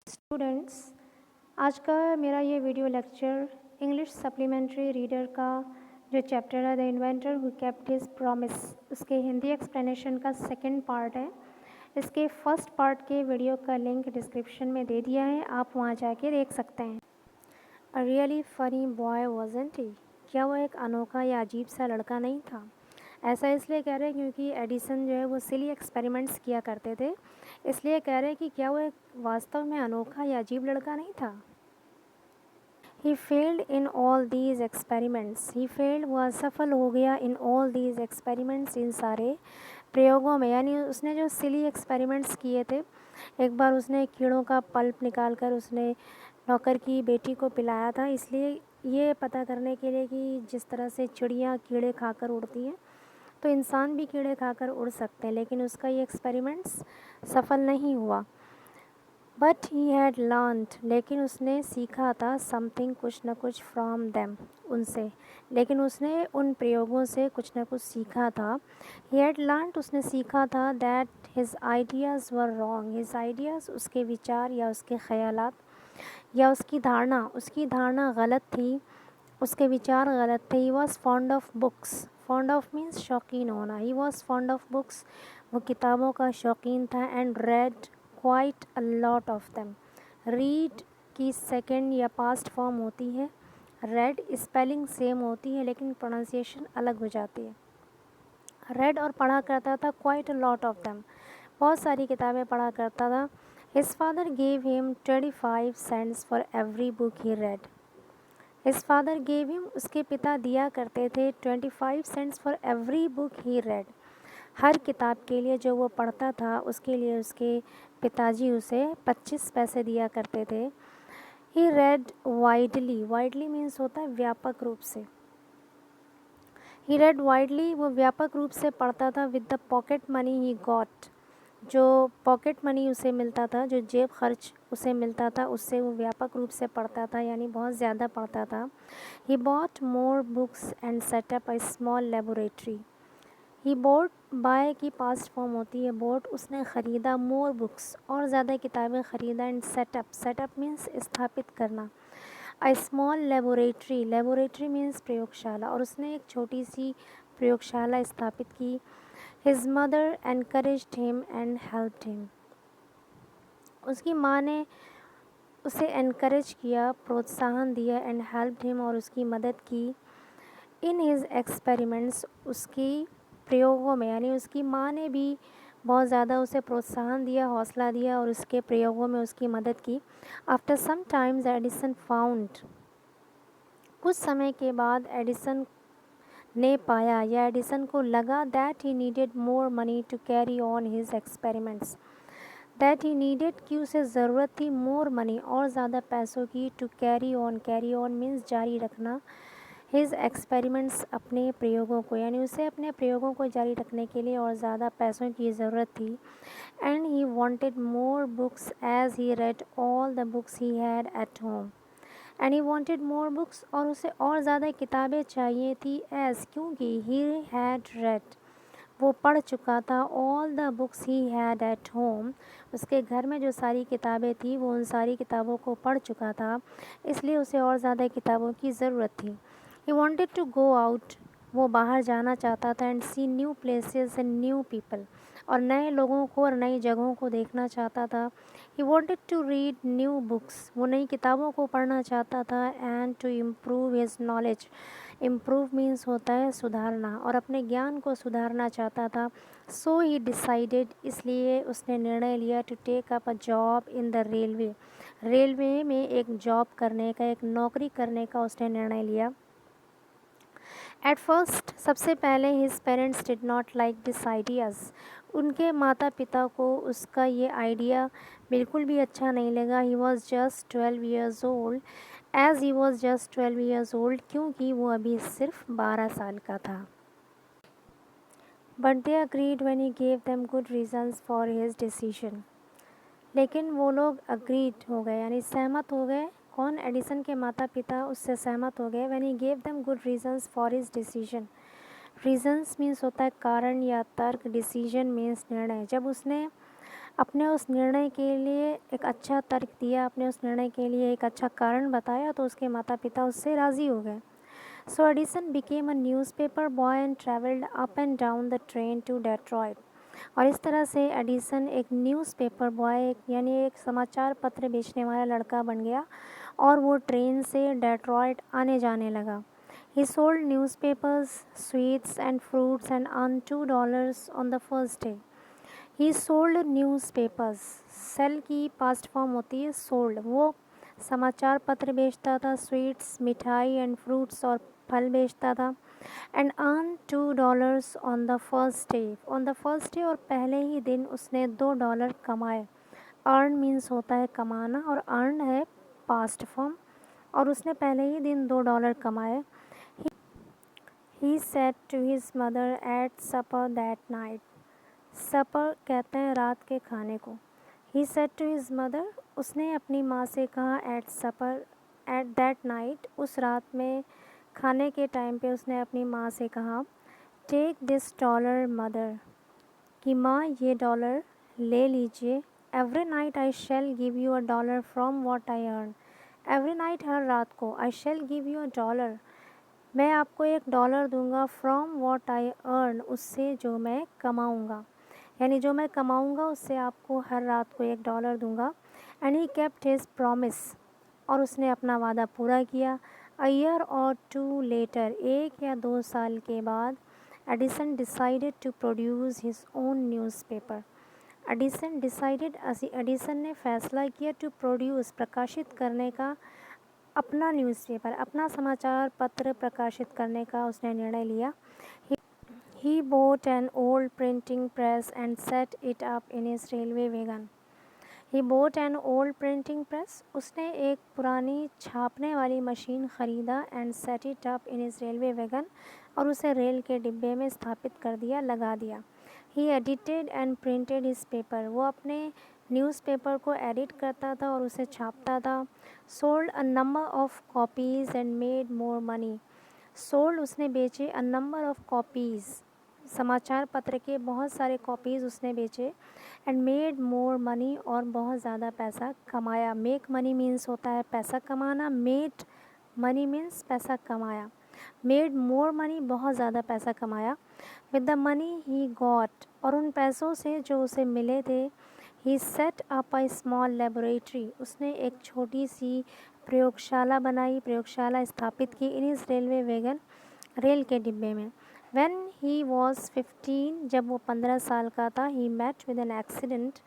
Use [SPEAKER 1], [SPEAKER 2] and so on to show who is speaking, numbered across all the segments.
[SPEAKER 1] Students, आज का मेरा ये video lecture English supplementary reader का जो चैप्टर है the inventor who kept his promise उसके हिंदी एक्सप्लेनेशन का सेकंड पार्ट है। इसके फर्स्ट पार्ट के वीडियो का लिंक डिस्क्रिप्शन में दे दिया है, आप वहाँ जाके देख सकते हैं। A really funny boy wasn't he, क्या वो एक अनोखा या अजीब सा लड़का नहीं था। ऐसा इसलिए कह रहे हैं क्योंकि एडिसन जो है वो सिली एक्सपेरिमेंट्स किया करते थे, इसलिए कह रहे हैं कि क्या वो एक वास्तव में अनोखा या अजीब लड़का नहीं था। He failed in all these experiments, he failed वह असफल हो गया इन ऑल दीज एक्सपेरिमेंट्स इन सारे प्रयोगों में, यानी उसने जो सिली एक्सपेरिमेंट्स किए थे। एक बार उसने कीड़ों का पल्प निकाल कर उसने नौकर की बेटी को पिलाया था, इसलिए ये पता करने के लिए कि जिस तरह से चिड़ियाँ कीड़े खाकर उड़ती हैं तो इंसान भी कीड़े खाकर उड़ सकते हैं, लेकिन उसका ये एक्सपेरिमेंट्स सफल नहीं हुआ। बट ही हैड लर्नड, लेकिन उसने सीखा था समथिंग, कुछ न कुछ फ्रॉम देम, उनसे, लेकिन उसने उन प्रयोगों से कुछ न कुछ सीखा था। ही हैड लर्नड, उसने सीखा था that his ideas were wrong, his ideas, उसके विचार या उसके ख्यालात या उसकी धारणा गलत थी, उसके विचार गलत थे। He was fond of books, fond of means शौकीन होना, he was fond of books, वो किताबों का शौकीन था। And red quite a lot of them, read की सेकंड या पास्ट फॉर्म होती है रेड, स्पेलिंग सेम होती है लेकिन प्रोनाउंसिएशन अलग हो जाती है। रेड और पढ़ा करता था quite a lot of them, बहुत सारी किताबें पढ़ा करता था। His father gave him 25 cents for every book he read, his father gave him, उसके पिता दिया करते थे 25 cents for every book he read, हर किताब के लिए जो वो पढ़ता था उसके लिए उसके पिताजी उसे 25 पैसे दिया करते थे। ही रेड वाइडली, वाइडली मीन्स होता है व्यापक रूप से। ही रेड वाइडली, वो व्यापक रूप से पढ़ता था। With the pocket money he got, जो पॉकेट मनी उसे मिलता था, जो जेब खर्च उसे मिलता था, उससे वो व्यापक रूप से पढ़ता था, यानी बहुत ज़्यादा पढ़ता था। He bought more books and set up a small laboratory, he bought, buy की पास्ट फॉर्म होती है बॉट, उसने ख़रीदा, मोर बुक्स, और ज़्यादा किताबें ख़रीदा। एंड सेटअप, सेटअप मीन्स स्थापित करना। अ स्मॉल लेबोरेटरी, लेबोरेटरी मीन्स प्रयोगशाला, और उसने एक छोटी सी प्रयोगशाला स्थापित की। His mother encouraged him and helped him, उसकी माँ ने उसे एनकरेज किया, प्रोत्साहन दिया। एंड हेल्प्ड हिम, और उसकी मदद की। इन हिज एक्सपेरिमेंट्स, उसकी प्रयोगों में, यानी उसकी माँ ने भी बहुत ज़्यादा उसे प्रोत्साहन दिया, हौसला दिया, और उसके प्रयोगों में उसकी मदद की। After some times Edison found, कुछ समय के बाद एडिसन ने पाया या एडिसन को लगा that he needed more money to carry on his experiments, that he needed, कि उसे ज़रूरत थी, मोर मनी, और ज़्यादा पैसों की, टू कैरी ऑन मीन्स जारी रखना, हिज एक्सपेरिमेंट्स, अपने प्रयोगों को, यानी उसे अपने प्रयोगों को जारी रखने के लिए और ज़्यादा पैसों की ज़रूरत थी। And he wanted more books as he read all the books he had at home, and he wanted more books, और उसे और ज़्यादा किताबें चाहिए थी, एज, क्योंकि ही हैड रेड, वो पढ़ चुका था, all the books he had at home, उसके घर में जो सारी किताबें थी वो उन सारी किताबों को पढ़ चुका था, इसलिए उसे और ज़्यादा किताबों की ज़रूरत थी। He wanted to go out, वो बाहर जाना चाहता था। And see new places and new people, और नए लोगों को और नई जगहों को देखना चाहता था। He wanted to read new books, वो नई किताबों को पढ़ना चाहता था। And to improve his knowledge, improve means होता है सुधारना, और अपने ज्ञान को सुधारना चाहता था। सो ही डिसाइडेड, इसलिए उसने निर्णय लिया, to take up a job in the railway, railway में एक जॉब करने का, एक नौकरी करने का उसने निर्णय लिया। एट फर्स्ट, सबसे पहले his parents did not like this ideas, उनके माता पिता को उसका ये आइडिया बिल्कुल भी अच्छा नहीं लगा। He was just 12 years old, as he was just 12 years old, क्योंकि वो अभी सिर्फ 12 साल का था। But they agreed when he gave them good reasons for his decision, लेकिन वो लोग अग्रीड हो गए, यानी सहमत हो गए। कौन? एडिसन के माता पिता उससे सहमत हो गए। When he gave them good reasons for his decision, reasons means होता है कारण या तर्क, डिसीजन मीन्स निर्णय। जब उसने अपने उस निर्णय के लिए एक अच्छा तर्क दिया, अपने उस निर्णय के लिए एक अच्छा कारण बताया, तो उसके माता पिता उससे राज़ी हो गए। So Edison became a newspaper boy and travelled up and down the train to Detroit. और इस तरह से एडिसन एक न्यूज़पेपर बॉय यानी एक समाचार पत्र बेचने वाला लड़का बन गया और वो ट्रेन से डेट्रॉयट आने जाने लगा। He sold newspapers, sweets and fruits and earned $2 on the first day. He sold newspapers. Sell की past form होती है sold. वो समाचार पत्र बेचता था, स्वीट्स, मिठाई एंड फ्रूट्स और फल बेचता था। And earn $2 on the first day. On the first day और पहले ही दिन उसने $2 कमाए। अर्न मीन्स होता है कमाना और अर्न है पास्ट फॉर्म, और उसने पहले ही दिन $2 कमाए। He said to his mother at supper that night. Supper कहते हैं रात के खाने को। He said to his mother, उसने अपनी माँ से कहा at supper at that night, उस रात में खाने के टाइम पे उसने अपनी माँ से कहा take this dollar mother, कि माँ ये डॉलर ले लीजिए। Every night I shall give you a dollar from what I earn. Every night हर रात को I shall give you a dollar, मैं आपको $1 दूंगा फ्रॉम वॉट आई अर्न, उससे जो मैं कमाऊंगा, यानी जो मैं कमाऊंगा उससे आपको हर रात को $1 दूंगा। And he kept his promise, और उसने अपना वादा पूरा किया। अ ईयर और 2 लेटर, 1 या 2 साल के बाद, Edison decided to produce his own newspaper. Edison ने फैसला किया टू प्रोड्यूस, प्रकाशित करने का, अपना न्यूज़पेपर, अपना समाचार पत्र प्रकाशित करने का उसने निर्णय लिया। He bought an old printing press and set it up in his railway wagon. He bought an old printing press. उसने एक पुरानी छापने वाली मशीन ख़रीदा and set it up in his railway wagon, और उसे रेल के डिब्बे में स्थापित कर दिया, लगा दिया। He edited and printed his paper. वो अपने न्यूज़पेपर को एडिट करता था और उसे छापता था। Sold a number of copies and made more money. Sold उसने बेचे, a number of copies, समाचार पत्र के बहुत सारे कॉपीज़ उसने बेचे। एंड मेड मोर मनी, और बहुत ज़्यादा पैसा कमाया। मेक मनी मीन्स होता है पैसा कमाना, मेड मनी मीन्स पैसा कमाया। मेड मोर मनी, बहुत ज़्यादा पैसा कमाया। With the money he got, और उन पैसों से जो उसे मिले थे, he set up a small laboratory, उसने एक छोटी सी प्रयोगशाला बनाई, प्रयोगशाला स्थापित की। इन इस रेलवे वैगन, रेल के डिब्बे में। When he was 15, जब वो 15 साल का था, he met with an accident,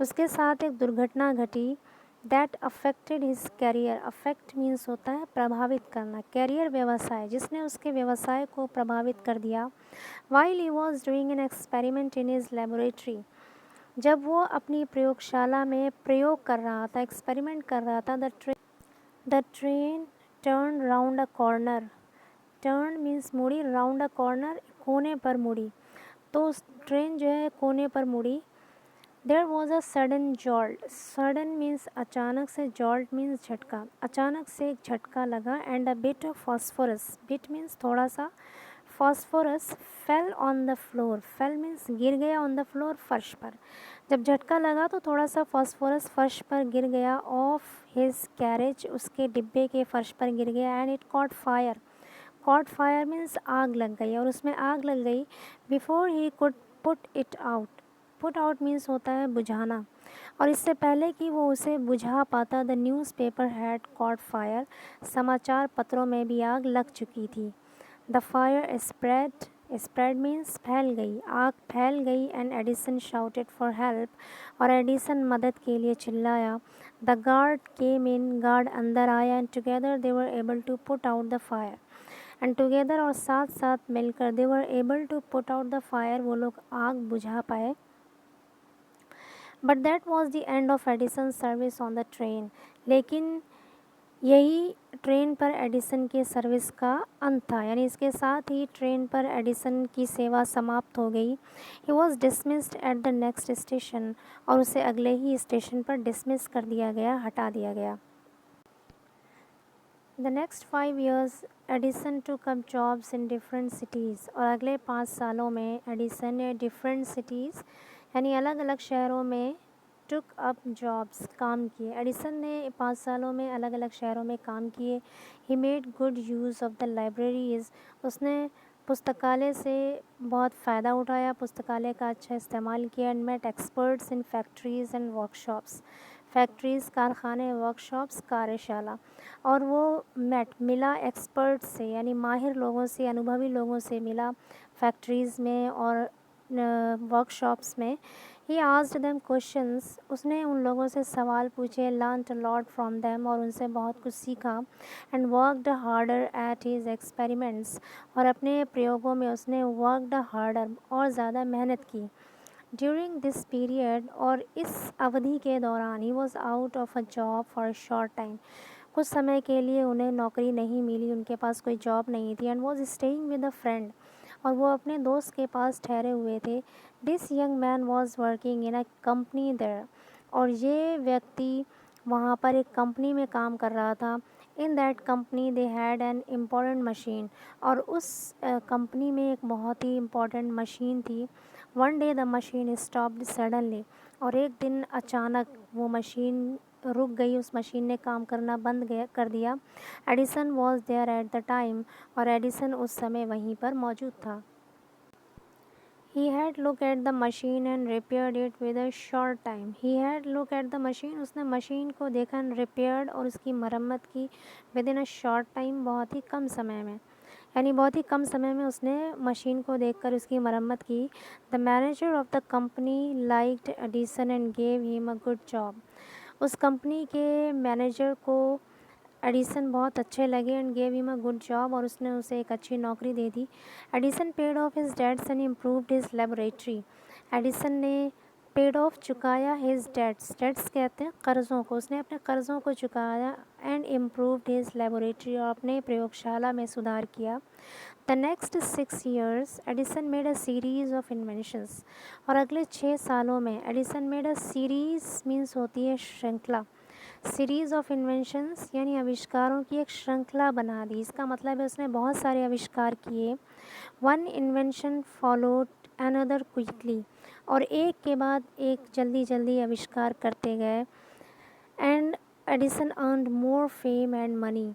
[SPEAKER 1] उसके साथ एक दुर्घटना घटी। That affected his career. Affect means होता है प्रभावित करना, कैरियर व्यवसाय, जिसने उसके व्यवसाय को प्रभावित कर दिया। While he was doing an experiment in his laboratory, जब वो अपनी प्रयोगशाला में प्रयोग कर रहा था, एक्सपेरिमेंट कर रहा था, the train turned round a corner. Turn means मुड़ी, राउंड अ कॉर्नर, कोने पर मुड़ी, तो ट्रेन जो है कोने पर मुड़ी। There was a sudden jolt, sudden means अचानक से, जॉल्ट मीन्स झटका, अचानक से एक झटका लगा। And a bit of phosphorus, bit means थोड़ा सा, phosphorus fell on the floor, fail means गिर गया, ऑन द फ्लोर फर्श पर। जब झटका लगा तो थोड़ा सा फॉस्फोरस फर्श पर गिर गया। ऑफ हिज कैरेज, उसके डिब्बे के फर्श पर गिर गया। And it caught fire, cot fire means आग लग गई, और उसमें आग लग गई। Before he could put it out, put out means होता है बुझाना, और इससे पहले कि वो उसे बुझा पाता, the newspaper had caught fire, समाचार पत्रों में भी आग लग चुकी थी। The fire spread, spread means फैल गई, आग फैल गई। And Edison shouted for help, और एडिसन मदद के लिए चिल्लाया। The guard came in, guard अंदर आया। And together they were able to put out the fire, and together, और साथ साथ मिलकर, they were able to put out the fire, वो लोग आग बुझा पाए। But that was the end of Edison service on the train, लेकिन यही ट्रेन पर एडिसन के सर्विस का अंत था, यानी इसके साथ ही ट्रेन पर एडिसन की सेवा समाप्त हो गई। He was dismissed at the next station, और उसे अगले ही स्टेशन पर डिसमिस कर दिया गया, हटा दिया गया। The next 5 years, Edison took up jobs in different cities, और अगले 5 सालों में एडिसन ने डिफरेंट सिटीज़ यानी अलग अलग शहरों में टुक अप जॉब्स काम किए। एडिसन ने 5 सालों में अलग अलग शहरों में काम किए। He made good use of the libraries, उसने पुस्तकालय से बहुत फ़ायदा उठाया, पुस्तकालय का अच्छा इस्तेमाल किया। And met experts in factories and workshops, factories कारखाने, वर्कशॉप्स कार्यशाला। और वो मिला एक्सपर्ट्स से, यानी माहिर लोगों से, अनुभवी लोगों से मिला फैक्ट्रीज़ में और वर्कशॉप्स में। ही आस्क्ड देम क्वेश्चंस, उसने उन लोगों से सवाल पूछे। Learned a lot from them, और उनसे बहुत कुछ सीखा। And worked harder at his experiments, और अपने प्रयोगों में उसने वर्कड हार्डर और ज़्यादा मेहनत की। ड्यूरिंग दिस पीरियड, और इस अवधि के दौरान, he was out of a job for a short time, कुछ समय के लिए उन्हें नौकरी नहीं मिली, उनके पास कोई जॉब नहीं थी। And was staying with a friend, और वो अपने दोस्त के पास ठहरे हुए थे। This young man was working in a company there, और ये व्यक्ति वहाँ पर एक कंपनी में काम कर रहा था। In that company they had an important machine, और उस कंपनी में एक बहुत ही इम्पॉर्टेंट मशीन थी। One day the machine stopped suddenly, और एक दिन अचानक वो मशीन रुक गई, उस मशीन ने काम करना बंद कर दिया। Edison was there at the time, और एडिसन उस समय वहीं पर मौजूद था। He had looked at the machine and repaired it with a short time. He had looked at the machine, उसने मशीन को देखा, and repaired, और उसकी मरम्मत की, within a short time, बहुत ही कम समय में, यानी बहुत ही कम समय में उसने मशीन को देखकर उसकी मरम्मत की। The manager of the company liked Edison and gave him a good job, उस कंपनी के मैनेजर को एडिसन बहुत अच्छे लगे। And gave him a good job, और उसने उसे एक अच्छी नौकरी दे दी। Edison paid off his debts and improved his laboratory, Edison ने पेड ऑफ चुकाया हिज डेट्स, डेट्स कहते हैं कर्ज़ों को, उसने अपने कर्ज़ों को चुकाया। एंड इम्प्रूव्ड हिज लेबोरेटरी, और अपने प्रयोगशाला में सुधार किया। The next 6 years Edison made a series of inventions, और अगले 6 सालों में Edison made a series means होती है श्रृंखला, सीरीज़ ऑफ इन्वेंशंस यानी आविष्कारों की एक श्रृंखला बना दी। इसका मतलब है उसने बहुत सारे आविष्कार किए। One invention followed another quickly, और एक के बाद एक जल्दी जल्दी आविष्कार करते गए। And Edison earned more fame and money,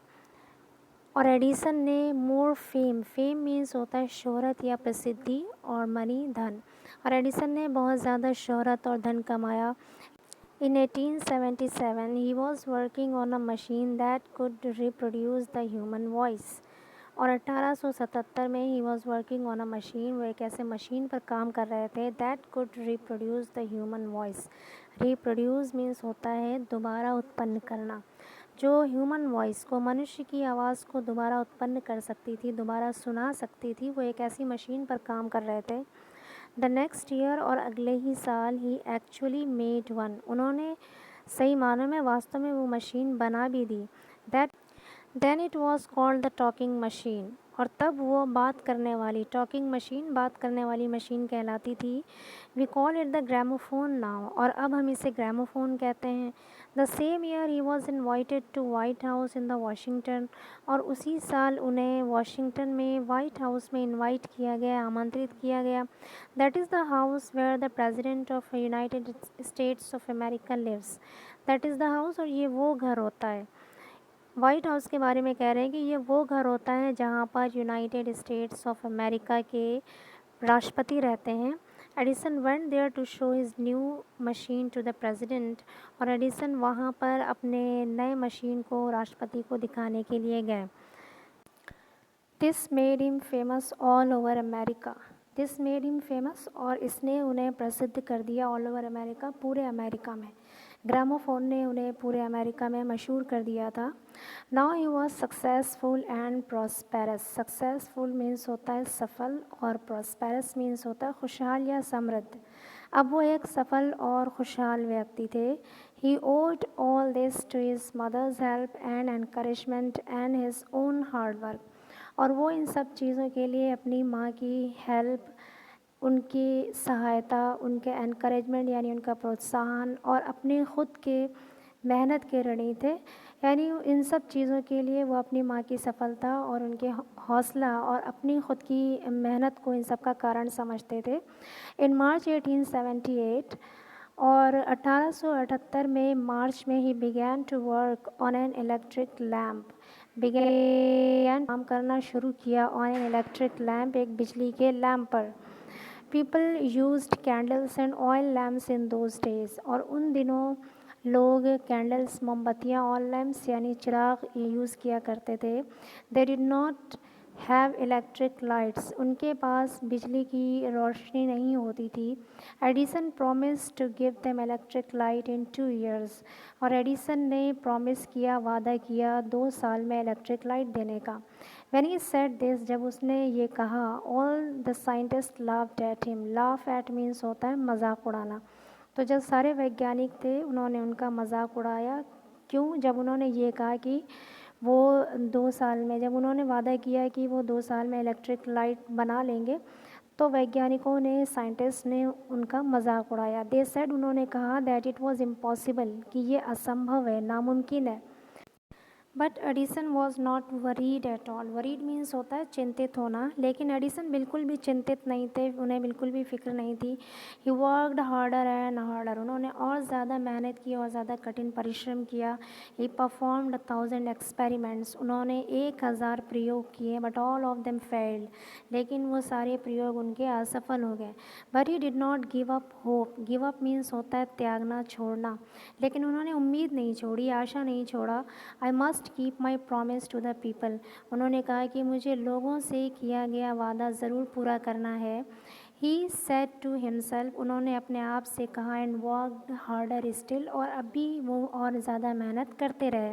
[SPEAKER 1] और एडिसन ने मोर फेम, फेम मीन्स होता है शोहरत या प्रसिद्धि, और मनी धन, और एडिसन ने बहुत ज़्यादा शोहरत और धन कमाया। In 1877, he was working on a machine that could reproduce the human voice. और 1877 में he was working on a machine, वो एक ऐसे मशीन पर काम कर रहे थे that could reproduce the human voice. Reproduce means होता है दोबारा उत्पन्न करना, जो ह्यूमन वॉइस को, मनुष्य की आवाज़ को दोबारा उत्पन्न कर सकती थी, दोबारा सुना सकती थी, वो एक ऐसी मशीन पर काम कर रहे थे। द नेक्स्ट ईयर, और अगले ही साल, ही एक्चुअली मेड वन, उन्होंने सही मानों में वास्तव में वो मशीन बना भी दी। That then it was called the talking machine, और तब वो बात करने वाली, टॉकिंग मशीन बात करने वाली मशीन कहलाती थी। We call it the gramophone now, और अब हम इसे ग्रामोफोन कहते हैं। The same year he was invited to White House in the Washington, और उसी साल उन्हें वाशिंगटन में वाइट हाउस में इन्वाइट किया गया, आमंत्रित किया गया। That is the house where the president of United States of America lives, that is the house, और ये वो घर होता है, वाइट हाउस के बारे में कह रहे हैं कि ये वो घर होता है जहाँ पर यूनाइटेड स्टेट्स ऑफ अमेरिका के राष्ट्रपति रहते हैं। Edison went there to show his new machine to the president, और एडिसन वहाँ पर अपने नए मशीन को राष्ट्रपति को दिखाने के लिए गए। This made him famous all over America, this made him famous, और इसने उन्हें प्रसिद्ध कर दिया ऑल ओवर अमेरिका, पूरे अमेरिका में। ग्रामोफोन ने उन्हें पूरे अमेरिका में मशहूर कर दिया था। Now he was successful and prosperous, successful means होता है सफल, और प्रॉस्पेरस मीन्स होता है खुशहाल या समृद्ध। अब वो एक सफल और खुशहाल व्यक्ति थे। He owed all this to his mother's help and encouragement and his own hard work, और वो इन सब चीज़ों के लिए अपनी माँ की हेल्प, उनकी सहायता, उनके एनकरेजमेंट यानी उनका प्रोत्साहन, और अपने ख़ुद के मेहनत के ऋणी थे। यानी इन सब चीज़ों के लिए वो अपनी माँ की सफलता और उनके हौसला और अपनी ख़ुद की मेहनत को इन सब का कारण समझते थे। इन मार्च 1878 और 1878 में मार्च में he began to work on an electric lamp began काम करना शुरू किया ऑन एन इलेक्ट्रिक लैम्प, एक बिजली के लैम्प पर। People used candles and oil lamps in those days, और उन दिनों लोग कैंडल्स मोमबत्तियाँ ऑयल लैम्प्स यानी चिराग यूज़ किया करते थे। They did not have electric lights, उनके पास बिजली की रोशनी नहीं होती थी। Edison promise to give them electric light in 2 years, और एडिसन ने प्रॉमिस किया, वादा किया 2 साल में इलेक्ट्रिक लाइट देने का। When he said this, जब उसने ये कहा, all the scientists laughed at him. Laugh at means होता है मजाक उड़ाना। तो जब सारे वैज्ञानिक थे उन्होंने उनका मजाक उड़ाया। क्यों? जब उन्होंने ये कहा कि वो 2 साल में, जब उन्होंने वादा किया कि वो 2 साल में इलेक्ट्रिक लाइट बना लेंगे, तो वैज्ञानिकों ने, साइंटिस्ट ने उनका मजाक उड़ाया। दे सेड, उन्होंने कहा दैट इट वॉज इम्पॉसिबल, कि ये असंभव है, नामुमकिन है। But Edison was not worried at all. Worried means होता है चिंतित होना, लेकिन एडिसन बिल्कुल भी चिंतित नहीं थे, उन्हें बिल्कुल भी फिक्र नहीं थी। He worked harder and harder, उन्होंने और ज़्यादा मेहनत की और ज़्यादा कठिन परिश्रम किया। ही परफॉर्म्ड 1000 एक्सपेरिमेंट्स, उन्होंने 1000 प्रयोग किए। But all of them failed, लेकिन वो सारे प्रयोग उनके असफल हो गए। But he did not give up hope. Give up means होता है त्यागना, छोड़ना, लेकिन उन्होंने उम्मीद नहीं छोड़ी, आशा नहीं छोड़ा। I must keep my promise to the people, उन्होंने कहा कि मुझे लोगों से किया गया वादा ज़रूर पूरा करना है। ही सेड टू हिमसेल्फ, उन्होंने अपने आप से कहा। एंड वर्कड हार्डर स्टिल, और अभी वो और ज़्यादा मेहनत करते रहे।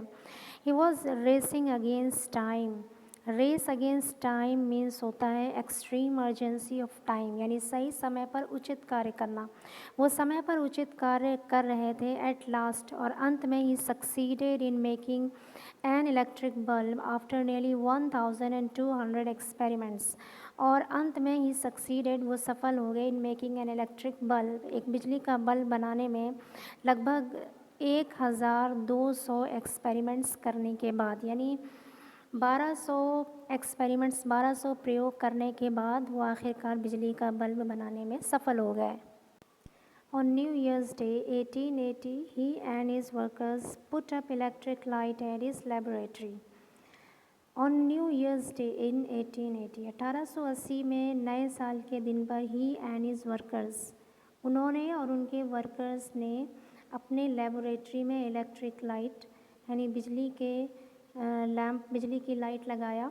[SPEAKER 1] He was racing against time. Race against time means होता है एक्सट्रीम अर्जेंसी ऑफ टाइम, यानी सही समय पर उचित कार्य करना। वो समय पर उचित कार्य कर रहे थे। एट लास्ट, और अंत में he succeeded in making an electric bulb after nearly 1200 experiments, और अंत में ही सक्सीडेड, वो सफल हो गए, in making an electric bulb, एक बिजली का बल्ब बनाने में लगभग 1200 एक्सपेरिमेंट्स करने के बाद, यानी 1200 एक्सपेरिमेंट्स, 1200 प्रयोग करने के बाद वो आखिरकार बिजली का बल्ब बनाने में सफल हो गए। On New Year's Day 1880, he and his workers put up electric light at his laboratory. On New Year's Day in 1880, 1880 में नए साल के दिन पर he and his workers, उन्होंने और उनके वर्कर्स ने अपने लेबोरेटरी में इलेक्ट्रिक लाइट यानी बिजली के लैम्प, बिजली की लाइट लगाया।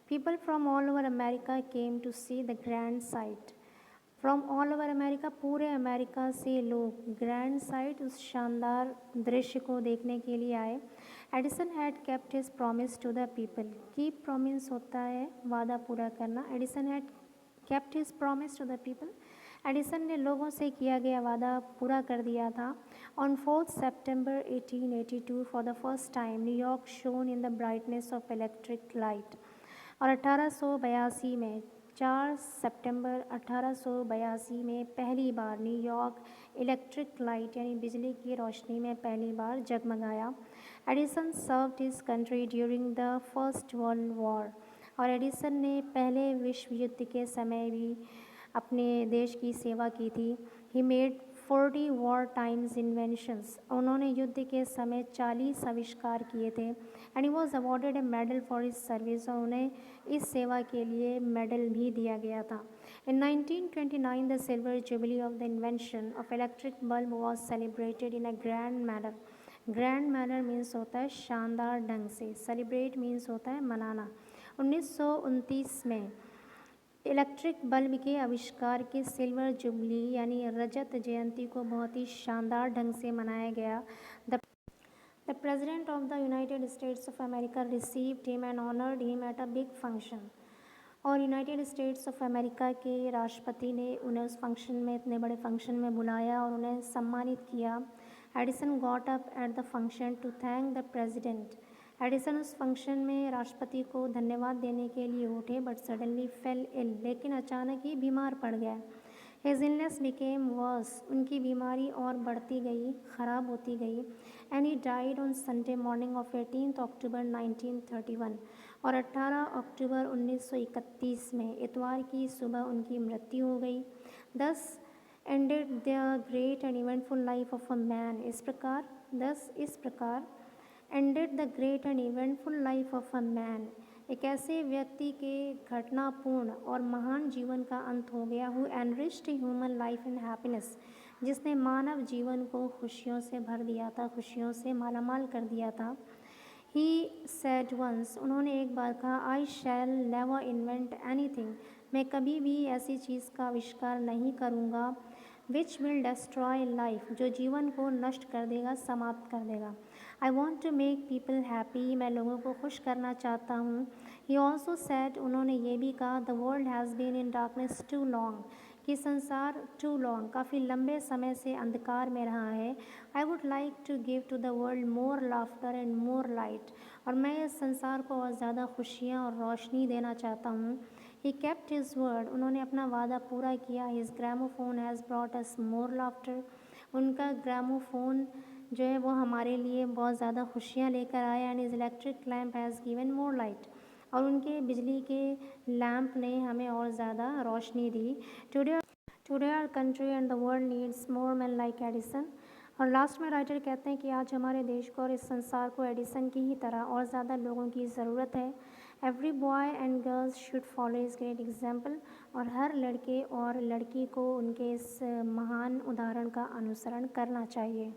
[SPEAKER 1] People from all over America came to see the grand sight. From all over America, पूरे अमेरिका से लोग ग्रैंड साइट, उस शानदार दृश्य को देखने के लिए आए। Edison had kept his promise to the people. Keep promise होता है वादा पूरा करना। Edison had kept his promise to the people, Edison ने लोगों से किया गया वादा पूरा कर दिया था। On 4 September 1882, for the first time New York shown in the brightness of electric light, और 1882 में 4 सितंबर 1882 में पहली बार न्यूयॉर्क इलेक्ट्रिक लाइट यानी बिजली की रोशनी में पहली बार जगमगाया। Edison served his country during the first world war, और एडिसन ने पहले विश्व युद्ध के समय भी अपने देश की सेवा की थी। He made 40 war times inventions, उन्होंने युद्ध के समय 40 आविष्कार किए थे। And he was awarded A medal for his service, और उन्हें इस सेवा के लिए मेडल भी दिया गया था। इन 1929, the silver jubilee of the invention of electric bulb was celebrated in a grand manner. Grand manner means होता है शानदार ढंग से, सेलिब्रेट मीन्स होता है मनाना। 1929 में इलेक्ट्रिक बल्ब के आविष्कार के सिल्वर जुबली यानी रजत जयंती को बहुत ही शानदार ढंग से मनाया गया। The president of the United States of America received him and honoured him at a big function, और यूनाइटेड स्टेट्स ऑफ अमेरिका के राष्ट्रपति ने उन्हें उस फंक्शन में, इतने बड़े फंक्शन में बुलाया और उन्हें सम्मानित किया। Edison got up at the function to thank the president. Edison उस फंक्शन में राष्ट्रपति को धन्यवाद देने के लिए उठे, बट सडनली फेल इल, लेकिन अचानक ही बीमार पड़ गया। His illness became worse. उनकी बीमारी और बढ़ती गई, ख़राब होती गई. And he died on Sunday morning of 18th October 1931. और 18 अक्टूबर 1931 में इतवार की सुबह उनकी मृत्यु हो गई. Thus ended the great and eventful life of a man. इस प्रकार ended the great and eventful life of a man. एक ऐसे व्यक्ति के घटनापूर्ण और महान जीवन का अंत हो गया. Who enriched human life in happiness. जिसने मानव जीवन को खुशियों से भर दिया था, खुशियों से मालामाल कर दिया था. He said once. उन्होंने एक बार कहा, I shall never invent anything. मैं कभी भी ऐसी चीज़ का आविष्कार नहीं करूँगा which will destroy life. जो जीवन को नष्ट कर देगा, समाप्त कर देगा. I want to make people happy. मैं लोगों को खुश करना चाहता हूँ. He also said. उन्होंने ये भी कहा, the world has been in darkness too long. कि संसार too long काफ़ी लंबे समय से अंधकार में रहा है. I would like to give to the world more laughter and more light. और मैं इस संसार को और ज़्यादा खुशियाँ और रोशनी देना चाहता हूँ. He kept his word. उन्होंने अपना वादा पूरा किया. His gramophone has brought us more laughter. उनका ग्रामोफोन जो है वो हमारे लिए बहुत ज़्यादा खुशियाँ लेकर आया. And his electric lamp has given more light. और उनके बिजली के लैंप ने हमें और ज़्यादा रोशनी दी. Today our country and the world needs more men like Edison. और लास्ट में राइटर कहते हैं कि आज हमारे देश को और इस संसार को एडिसन की ही तरह और ज़्यादा लोगों की ज़रूरत है. Every boy and girls should follow इस ग्रेट एग्जाम्पल. और हर लड़के और लड़की को उनके इस महान उदाहरण का अनुसरण करना चाहिए.